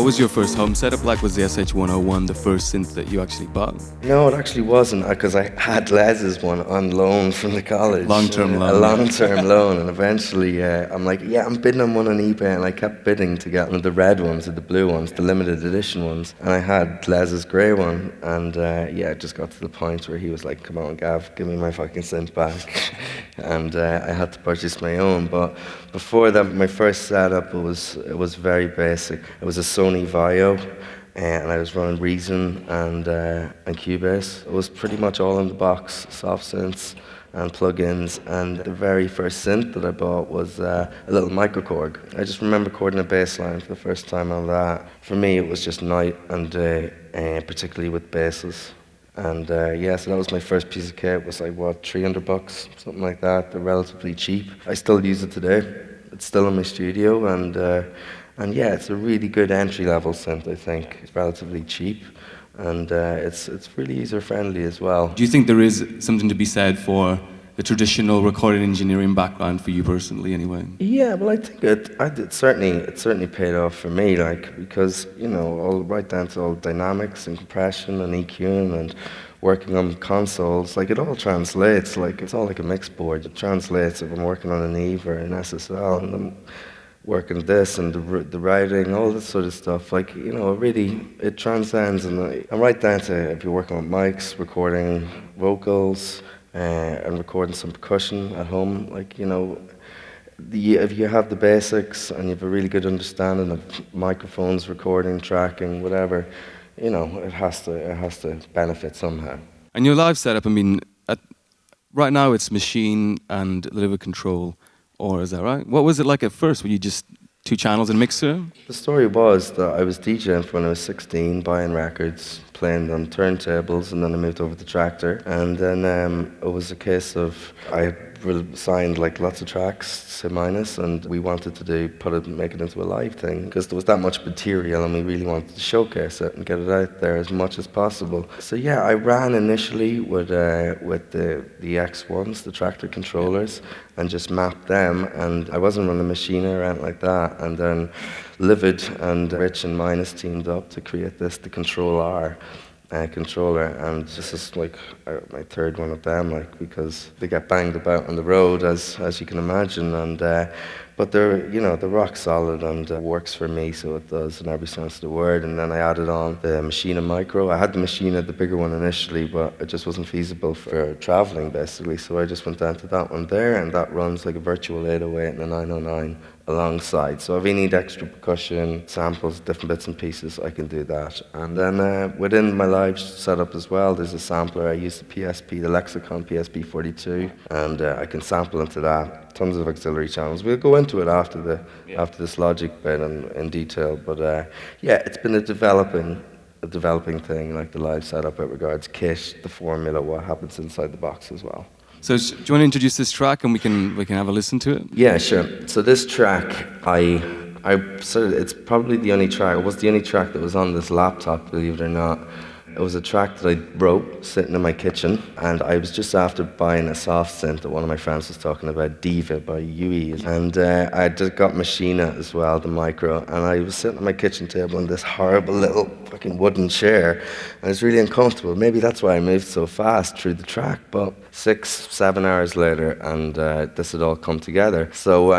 was your first home setup like? Was the SH-101 the first synth that you actually bought? No, it actually wasn't, because I had Les's one on loan from the college. Long-term loan. A long-term loan, and eventually I'm like, yeah, I'm bidding on one on eBay, and I kept bidding to get one of the red ones, or the blue ones, the limited edition ones, and I had Les's grey one, and yeah, it just got to the point where he was like, come on, Gav, give me my fucking synth back, and I had to purchase my own. But before that, my first setup, it was very basic. It was a Sony Vaio, and I was running Reason and Cubase. It was pretty much all in the box, soft synths and plugins. And the very first synth that I bought was a little microKORG. I just remember recording a bass line for the first time on that. For me, it was just night and day, particularly with basses. And yeah, so that was my first piece of kit. It was like, what, $300, something like that. They're relatively cheap. I still use it today. It's still in my studio, and yeah, it's a really good entry-level synth, I think. It's relatively cheap, and it's really user-friendly as well. Do you think there is something to be said for the traditional recording engineering background for you personally, anyway? Yeah, well, I think it certainly paid off for me, like, because, you know, all right down to all dynamics and compression and EQing and working on consoles, like, it all translates. Like, it's all like a mix board. It translates if I'm working on an Eve or an SSL, and I'm working this and the writing, all this sort of stuff. Like, you know, it transcends, and right down to if you're working with mics, recording vocals, and recording some percussion at home. Like, you know, if you have the basics and you have a really good understanding of microphones, recording, tracking, whatever, you know, it has to benefit somehow. And your live setup, I mean, right now it's machine and a little bit of control, or is that right? What was it like at first? Were you just 2 channels and mixer? The story was that I was DJing when I was 16, buying records, playing on turntables, and then I moved over to Tractor. And then it was a case of I had signed like lots of tracks, C-, and we wanted to make it into a live thing, because there was that much material and we really wanted to showcase it and get it out there as much as possible. So yeah, I ran initially with the X1s, the Tractor controllers, and just mapped them, and I wasn't running Machina or anything like that. And then Livid and Rich and Minus teamed up to create the Control R controller, and this is like my third one of them, like, because they get banged about on the road, as you can imagine, and but they're, you know, they're rock solid, and works for me, so it does in every sense of the word. And then I added on the Machina Micro. I had the Machina, the bigger one initially, but it just wasn't feasible for traveling basically, so I just went down to that one there, and that runs like a virtual 808 and a 909 alongside. So if you need extra percussion, samples, different bits and pieces, I can do that. And then within my live setup as well, there's a sampler. I use the PSP, the Lexicon PSP42, and I can sample into that. Tons of auxiliary channels. We'll go into it after this Logic bit in detail. But yeah, it's been a developing thing, like the live setup with regards kit, the formula, what happens inside the box as well. So do you want to introduce this track and we can have a listen to it? Yeah, sure. So this track, it's probably the only track. It was the only track that was on this laptop, believe it or not. It was a track that I wrote sitting in my kitchen, and I was just after buying a soft synth that one of my friends was talking about, Diva by UE, and I just got Machina as well, the micro, and I was sitting at my kitchen table in this horrible little fucking wooden chair, and it was really uncomfortable. Maybe that's why I moved so fast through the track, but 6-7 hours later, and this had all come together. So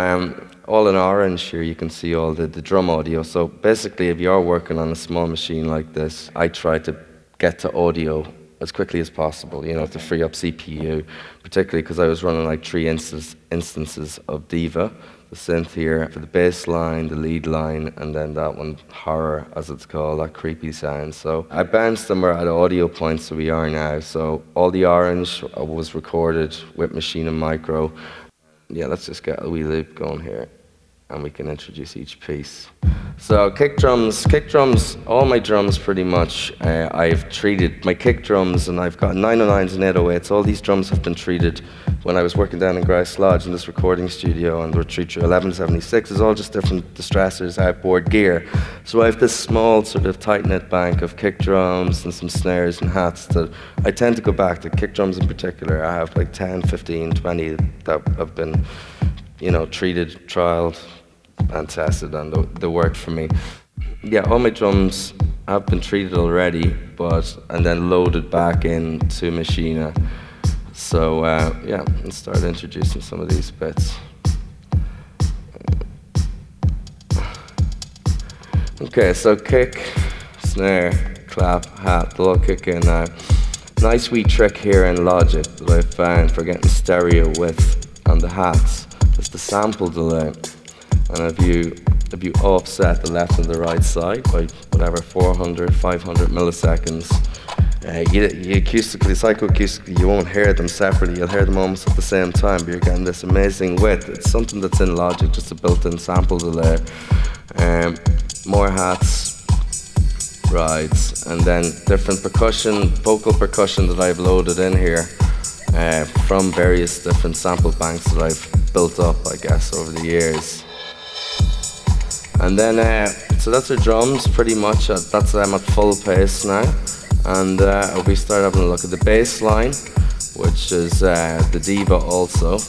all in orange here, you can see all the drum audio. So basically, if you are working on a small machine like this, I try to get to audio as quickly as possible, you know, to free up CPU, particularly because I was running like 3 instances of Diva, the synth here, for the bass line, the lead line, and then that one, Horror, as it's called, that creepy sound. So I bounced them at audio points that we are now. So all the orange was recorded with Machina Micro. Yeah, let's just get a wee loop going here, and we can introduce each piece. So kick drums, all my drums pretty much, I've treated my kick drums, and I've got 909s and 808s. All these drums have been treated when I was working down in Grouse Lodge in this recording studio, and they're treated through 1176s, all just different distressors, outboard gear. So I have this small sort of tight-knit bank of kick drums and some snares and hats that I tend to go back to. Kick drums in particular, I have like 10, 15, 20 that have been, you know, treated, trialed, and tested, and they worked for me. Yeah, all my drums have been treated already, and then loaded back into Machina. So yeah, let's start introducing some of these bits. Okay, so kick, snare, clap, hat, they'll all kick in now. Nice wee trick here in Logic that I found for getting stereo width on the hats is the sample delay. And if you offset the left and the right side by whatever 400, 500 milliseconds, you acoustically, psychoacoustically, you won't hear them separately. You'll hear them almost at the same time, but you're getting this amazing width. It's something that's in Logic, just a built-in sample delay. More hats, rides, and then different percussion, vocal percussion that I've loaded in here from various different sample banks that I've built up, I guess, over the years. And then, so that's our drums pretty much. That's them at full pace now. And we start having a look at the bass line, which is the Diva also.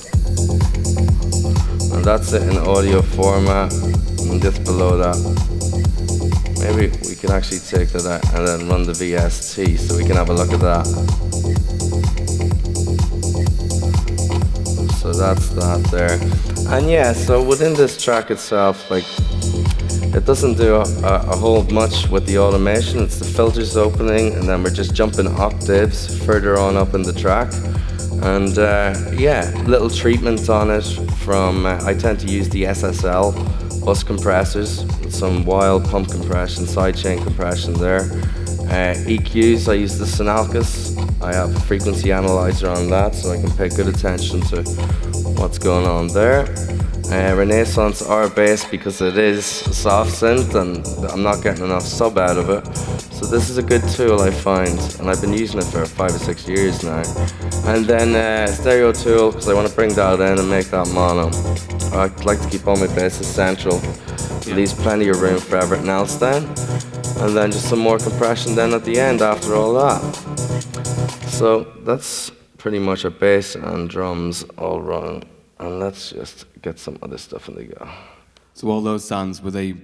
And that's it in audio format. And just below that, maybe we can actually take that out and then run the VST so we can have a look at that. So that's that there. And yeah, so within this track itself, like, it doesn't do a whole much with the automation. It's the filters opening, and then we're just jumping octaves further on up in the track. And yeah, little treatment on it from, I tend to use the SSL bus compressors with some wild pump compression, sidechain compression there. EQs, I use the Synalcus. I have a frequency analyzer on that, so I can pay good attention to what's going on there. Renaissance R bass, because it is soft synth and I'm not getting enough sub out of it. So this is a good tool, I find, and I've been using it for 5 or 6 years now. And then stereo tool, because I want to bring that in and make that mono. I like to keep all my basses central. It leaves plenty of room for everything else then. And then just some more compression then at the end after all that. So that's pretty much a bass and drums all run. And let's just get some other stuff in the go. So all those sounds, were they,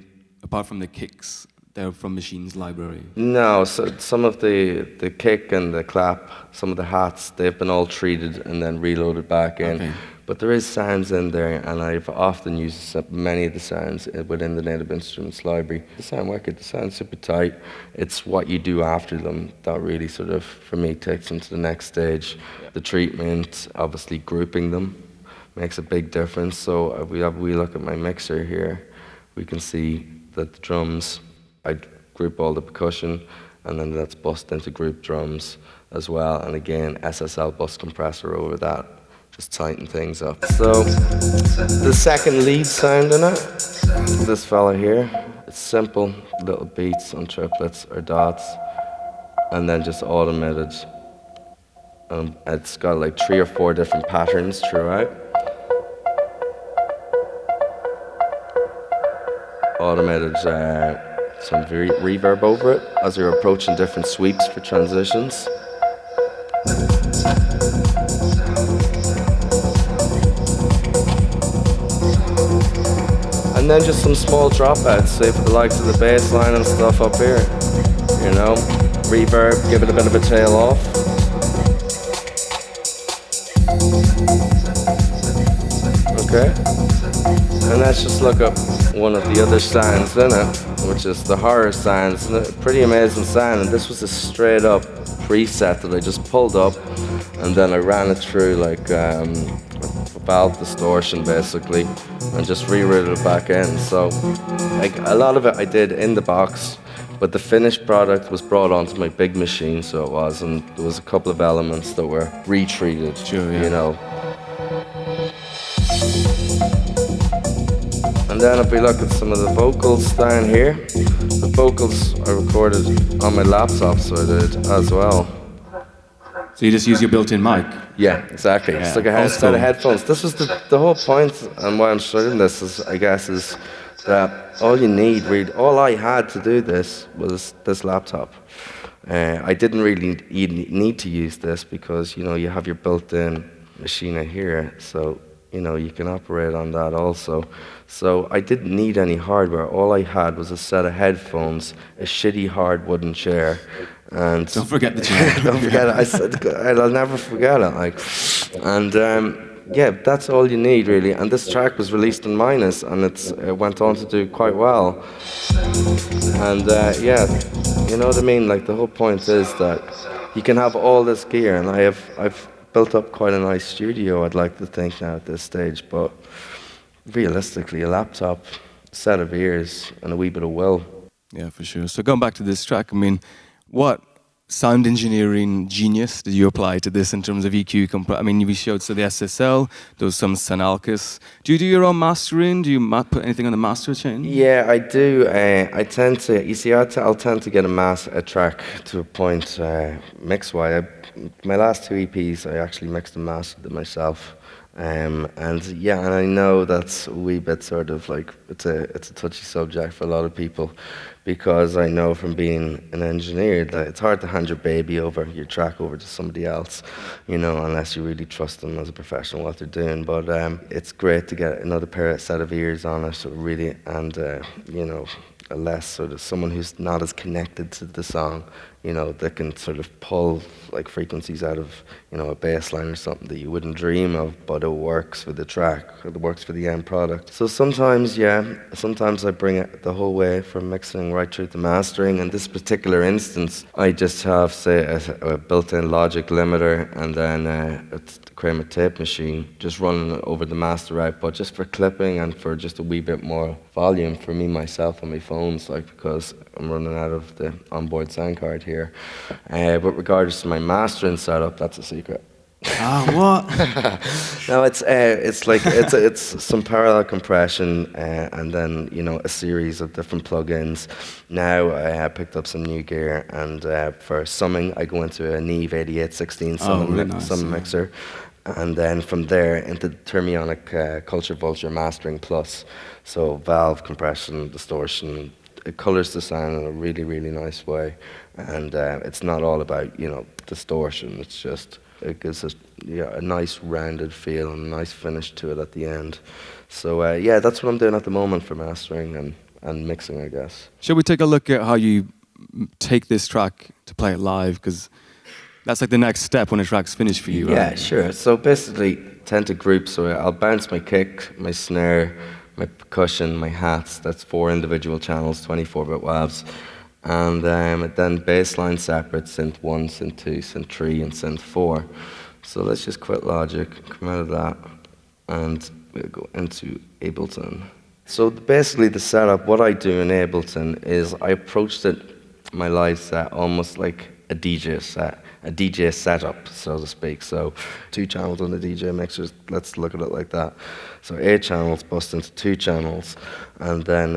apart from the kicks, they're from Machine's library? No, so some of the kick and the clap, some of the hats, they've been all treated and then reloaded back in. Okay. But there is sounds in there, and I've often used many of the sounds within the Native Instruments library. They sound wicked, they sound super tight. It's what you do after them that really sort of, for me, takes them to the next stage. Yeah. The treatment, obviously grouping them, makes a big difference. So if we look at my mixer here, we can see that the drums, I group all the percussion, and then that's bussed into group drums as well. And again, SSL bus compressor over that, just tighten things up. So the second lead sound in it, this fella here, it's simple little beats on triplets or dots, and then just automated. It's got like 3 or 4 different patterns throughout. Automated some reverb over it as you're approaching different sweeps for transitions. And then just some small dropouts, say for the likes of the bass line and stuff up here. You know, reverb, give it a bit of a tail off. Okay. And let's just look up one of the other sounds in it, which is the horror sounds. Pretty amazing sound, and this was a straight up preset that I just pulled up, and then I ran it through like valve distortion basically, and just rerouted it back in. So like a lot of it I did in the box, but the finished product was brought onto my big machine, so it was, and there was a couple of elements that were retreated, sure, yeah. You know. And then if we look at some of the vocals down here, the vocals I recorded on my laptop, so I did as well. So you just use your built-in mic? Yeah, exactly. Yeah. It's like a set of headphones. This was the whole point, and why I'm showing this is, I guess, is that all you need, really, all I had to do this was this laptop. I didn't really need to use this because, you know, you have your built-in machine here, so you can operate on that also. So I didn't need any hardware. All I had was a set of headphones, a shitty hard wooden chair, and Don't forget the chair. don't forget it. I said I'll never forget it. Like, and yeah, that's all you need really. And this track was released in Minus, and it went on to do quite well. And yeah, you know what I mean. Like the whole point is that you can have all this gear, and I've built up quite a nice studio. I'd like to think now at this stage, but realistically, a laptop, a set of ears, and a wee bit of will. Yeah, for sure. So going back to this track, I mean, what sound engineering genius did you apply to this in terms of EQ? I mean, we showed the SSL, there was some Sanalcas. Do you do your own mastering? Do you put anything on the master chain? Yeah, I do. I tend to, you see, I'll tend to get a track to a point mix-wise. My last two EPs, I actually mixed and mastered them myself. And yeah, and I know that's a wee bit sort of like, it's a touchy subject for a lot of people, because I know from being an engineer that it's hard to hand your track over to somebody else, unless you really trust them as a professional what they're doing. But it's great to get another set of ears on it, really, and a less sort of someone who's not as connected to the song, that can sort of pull like frequencies out of, a bass line or something that you wouldn't dream of, but it works for the track, or it works for the end product. So sometimes I bring it the whole way from mixing right through to mastering. In this particular instance, I just have, say, a built-in logic limiter, and then a Kramer tape machine, just running over the master output, just for clipping and for just a wee bit more volume for me, myself, on my phones, like, because I'm running out of the onboard sound card here. But regardless of my mastering setup, that's a secret. Ah, what? No, it's some parallel compression, and then a series of different plugins. Now I have picked up some new gear, and for summing I go into a Neve 8816 summing mixer, and then from there into the Thermionic Culture Vulture Mastering Plus. So valve, compression, distortion. It colors the sound in a really, really nice way, and it's not all about distortion. It's just, it gives us a nice rounded feel and a nice finish to it at the end. So yeah, that's what I'm doing at the moment for mastering and mixing, I guess. Shall we take a look at how you take this track to play it live? Because that's like the next step when a track's finished for you, right? Yeah, sure. So basically, tend to group. So I'll bounce my kick, my snare, my percussion, my hats. That's 4 individual channels, 24-bit WAVs. And then bass line separate, synth 1, synth 2, synth 3, and synth 4. So let's just quit Logic, come out of that, and we'll go into Ableton. So basically the setup, what I do in Ableton is I approached my live set almost like a DJ set, a DJ setup, so to speak. So 2 channels on the DJ mixers, let's look at it like that. So 8 channels bust into 2 channels, and then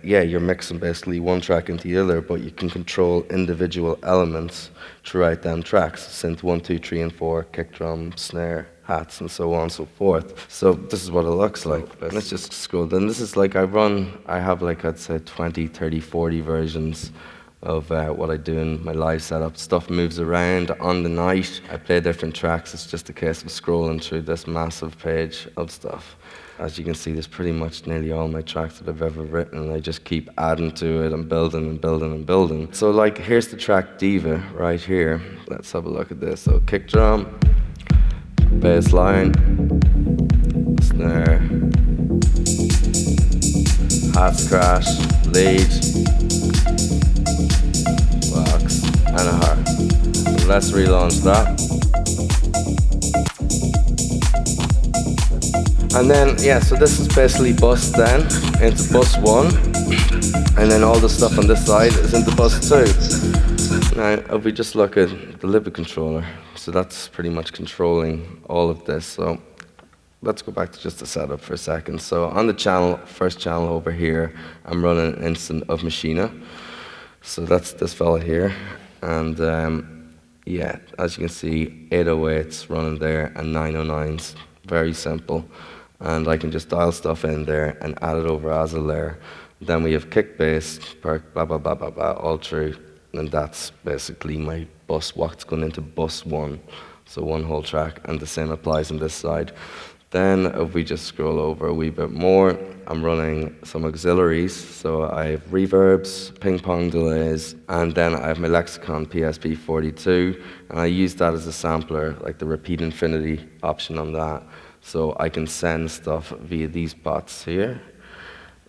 yeah, you're mixing basically one track into the other, but you can control individual elements throughout them tracks. Synth 1, 2, 3, and 4, kick drum, snare, hats, and so on and so forth. So this is what it looks like. Let's just scroll down. This is like I have like, I'd say 20, 30, 40 versions of what I do in my live setup. Stuff moves around on the night. I play different tracks. It's just a case of scrolling through this massive page of stuff. As you can see, there's pretty much nearly all my tracks that I've ever written, and I just keep adding to it and building and building and building. So like, here's the track Diva right here. Let's have a look at this. So kick drum, bass line, snare, hats crash, lead, box, and a heart. So let's relaunch that. And then, yeah, so this is basically bus then, into bus 1. And then all the stuff on this side is into bus 2. Now, if we just look at the Livid controller, so that's pretty much controlling all of this. So let's go back to just the setup for a second. So on the channel, first channel over here, I'm running an instant of Machina. So that's this fella here. And yeah, as you can see, 808s running there and 909s. Very simple. And I can just dial stuff in there and add it over as a layer. Then we have kick, bass, perk, blah, blah, blah, blah, blah, all through. And that's basically my bus, what's going into bus 1. So one whole track, and the same applies on this side. Then if we just scroll over a wee bit more, I'm running some auxiliaries. So I have reverbs, ping pong delays, and then I have my Lexicon PSP42, and I use that as a sampler, like the repeat infinity option on that. So I can send stuff via these bots here.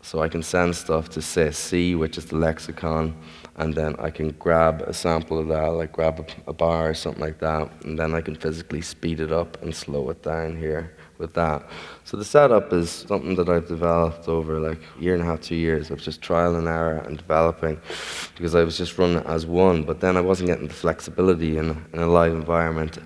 So I can send stuff to say C, which is the lexicon, and then I can grab a sample of that, like grab a bar or something like that, and then I can physically speed it up and slow it down here with that. So the setup is something that I've developed over like a year and a half, 2 years of just trial and error and developing, because I was just running it as one, but then I wasn't getting the flexibility in a live environment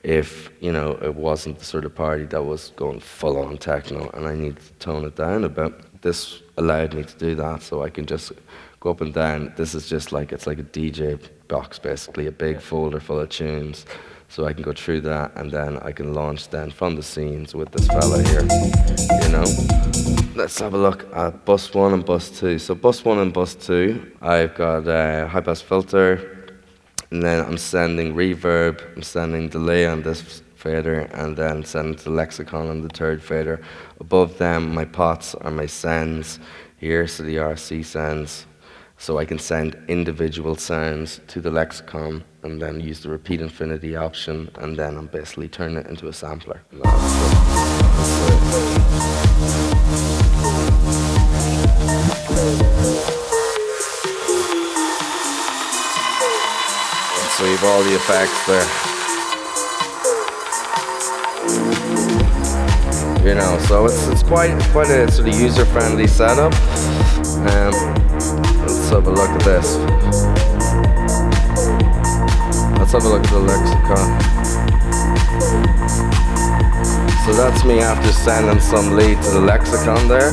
if, you know, it wasn't the sort of party that was going full on techno and I needed to tone it down a bit. This allowed me to do that, so I can just go up and down. This is just like, it's like a DJ box basically, a big folder full of tunes. So I can go through that and then I can launch then from the scenes with this fella here, you know. Let's have a look at bus 1 and bus 2. So bus 1 and bus 2, I've got a high pass filter, and then I'm sending reverb, I'm sending delay on this fader, and then send the lexicon on the third fader. Above them, my pots are my sends here, so the RC sends. So I can send individual sounds to the lexicon and then use the repeat infinity option, and then I'm basically turning it into a sampler. So you have all the effects there. You know, so it's quite a sort of user-friendly setup. Let's have a look at this. Let's have a look at the lexicon. So that's me after sending some lead to the lexicon there.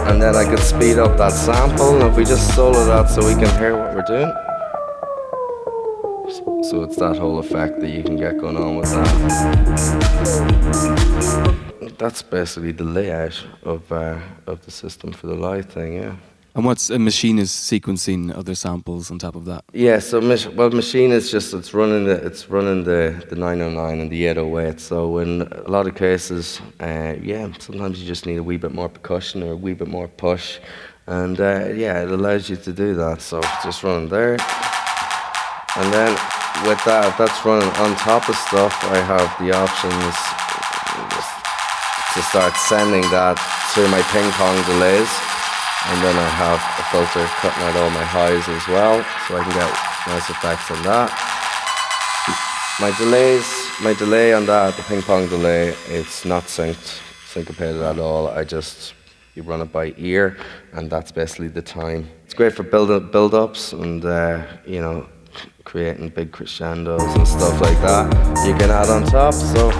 And then I can speed up that sample, and if we just solo that so we can hear what we're doing. So it's that whole effect that you can get going on with that. That's basically the layout of the system for the live thing, yeah. And what's a machine is sequencing other samples on top of that? Yeah, so machine is just it's running the 909 and the 808. So in a lot of cases, yeah, sometimes you just need a wee bit more percussion or a wee bit more push, and yeah, it allows you to do that. So it's just running there, and then with that, if that's running on top of stuff, I have the options to start sending that to my ping pong delays. And then I have a filter cutting out all my highs as well, so I can get nice effects on that. My delay on that, the ping pong delay, it's not syncopated at all. You run it by ear, and that's basically the time. It's great for build-ups and you know, creating big crescendos and stuff like that. You can add on top, so.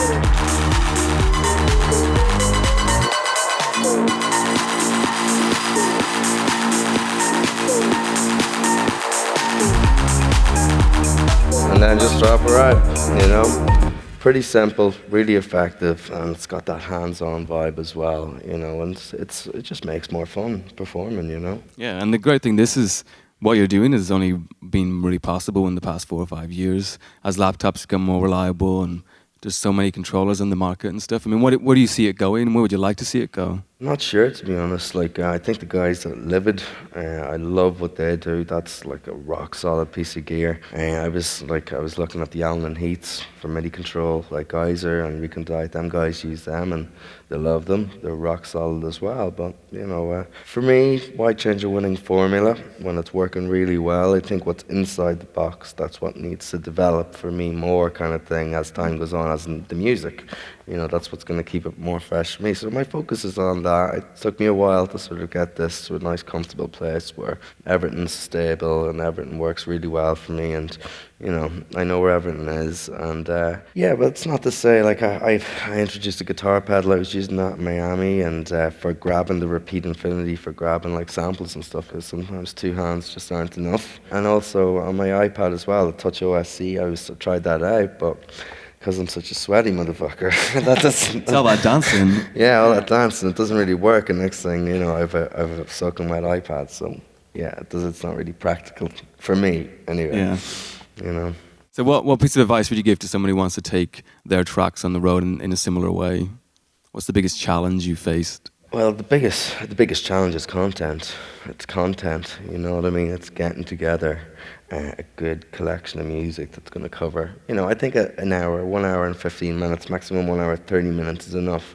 And then just drop it right, you know. Pretty simple, really effective, and it's got that hands-on vibe as well, you know, and it just makes more fun performing, you know. Yeah, and the great thing, this is what you're doing has only been really possible in the past 4 or 5 years as laptops become more reliable and there's so many controllers on the market and stuff. I mean, where do you see it going? Where would you like to see it go? I'm not sure, to be honest. Like, I think the guys at Livid, I love what they do. That's like a rock solid piece of gear. I was looking at the Allen and Heaths for MIDI control, like Geyser and Recondite. Them guys use them and they love them. They're rock solid as well. But you know, for me, why change a winning formula when it's working really well? I think what's inside the box, that's what needs to develop for me more, kind of thing, as time goes on, as in the music. You know, that's what's going to keep it more fresh for me. So my focus is on that. It took me a while to sort of get this to a nice, comfortable place where everything's stable and everything works really well for me. And, you know, I know where everything is. And, yeah, but it's not to say, like, I introduced a guitar pedal. I was using that in Miami and for grabbing the repeat infinity, for grabbing, like, samples and stuff, because sometimes 2 hands just aren't enough. And also on my iPad as well, the Touch OSC, I tried that out, but because I'm such a sweaty motherfucker. It's all about dancing. Yeah, all that dancing. It doesn't really work. And next thing, you know, I've a soaking wet iPad. So, yeah, it's not really practical for me, anyway. Yeah. You know. So what piece of advice would you give to someone who wants to take their tracks on the road in a similar way? What's the biggest challenge you faced? Well, the biggest challenge is content. It's content, you know what I mean? It's getting together a good collection of music that's going to cover. You know, I think an hour, 1 hour and 15 minutes, maximum 1 hour 30 minutes is enough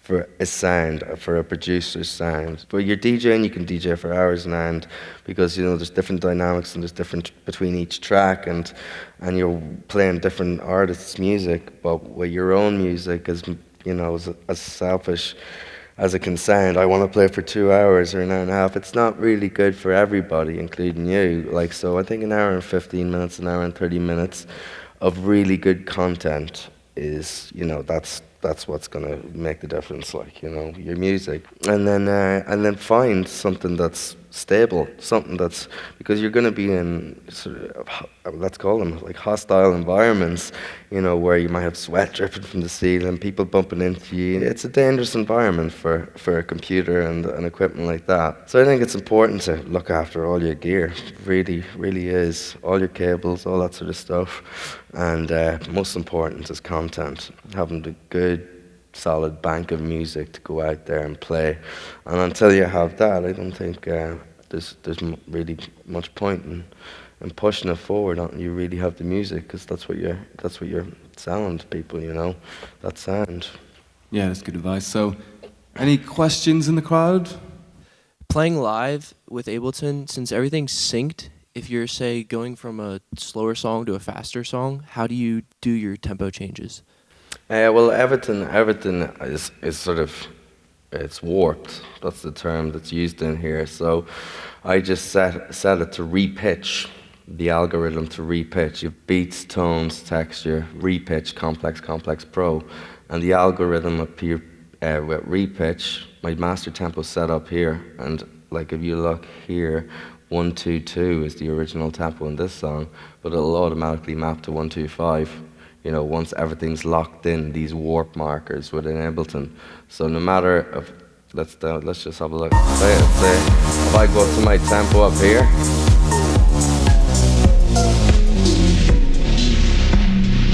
for a sound, for a producer's sound. But you're DJing, you can DJ for hours on end because, you know, there's different dynamics and there's different between each track and you're playing different artists' music. But with your own music, as you know, as selfish as it can sound, I want to play for 2 hours or an hour and a half. It's not really good for everybody, including you. Like, so I think an hour and 15 minutes, an hour and 30 minutes of really good content is, you know, that's what's going to make the difference, like, you know, your music. And then find something that's stable, something that's, because you're going to be in sort of, let's call them like hostile environments, you know, where you might have sweat dripping from the ceiling, people bumping into you. It's a dangerous environment for a computer and equipment like that. So I think it's important to look after all your gear, really, really is. All your cables, all that sort of stuff. And most important is content, having the good solid bank of music to go out there and play. And until you have that, I don't think there's really much point in pushing it forward until you really have the music, because that's what you're selling to people, you know, that sound. Yeah, that's good advice. So, any questions in the crowd? Playing live with Ableton, since everything's synced, if you're, say, going from a slower song to a faster song, how do you do your tempo changes? Well, everything is sort of, it's warped. That's the term that's used in here. So I just set it to repitch, the algorithm to repitch. You have beats, tones, texture, repitch, complex, pro. And the algorithm up here with repitch, my master tempo set up here. And like if you look here, 122 is the original tempo in this song, but it'll automatically map to 125. You know, once everything's locked in, these warp markers within Ableton. So no matter if, let's just have a look. Say if I go up to my tempo up here,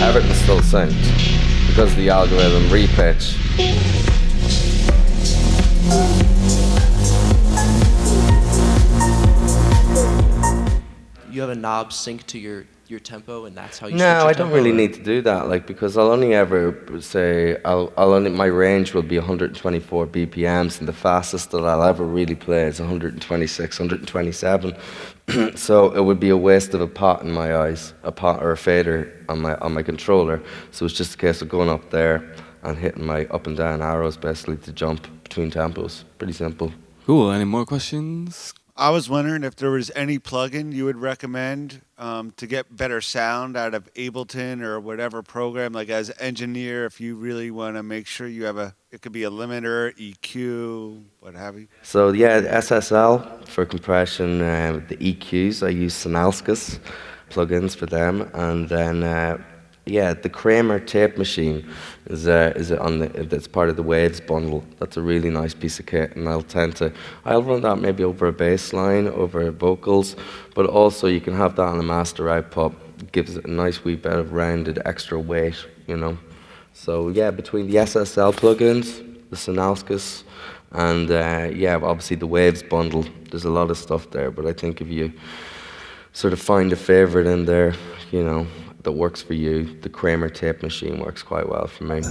everything's still synced because the algorithm repitch. You have a knob synced to your tempo, and that's how you switch No, your I don't tempo, really or? need to do that, like, because I'll only ever say, my range will be 124 BPMs, and the fastest that I'll ever really play is 126, 127. So it would be a waste of a pot in my eyes, a pot or a fader on my controller. So it's just a case of going up there and hitting my up and down arrows, basically, to jump between tempos. Pretty simple. Cool. Any more questions? I was wondering if there was any plugin you would recommend to get better sound out of Ableton or whatever program. Like as an engineer, if you really want to make sure you have it could be a limiter, EQ, what have you. So yeah, the SSL for compression, the EQs, I use Synalskis plugins for them, and then yeah, the Kramer tape machine is that's part of the Waves bundle. That's a really nice piece of kit, and I'll run that maybe over a bass line, over vocals, but also you can have that on a master output. It gives it a nice wee bit of rounded extra weight, you know. So yeah, between the SSL plugins, the Synalskis, and yeah, obviously the Waves bundle, there's a lot of stuff there, but I think if you sort of find a favorite in there, you know, that works for you, the Kramer tape machine works quite well for me.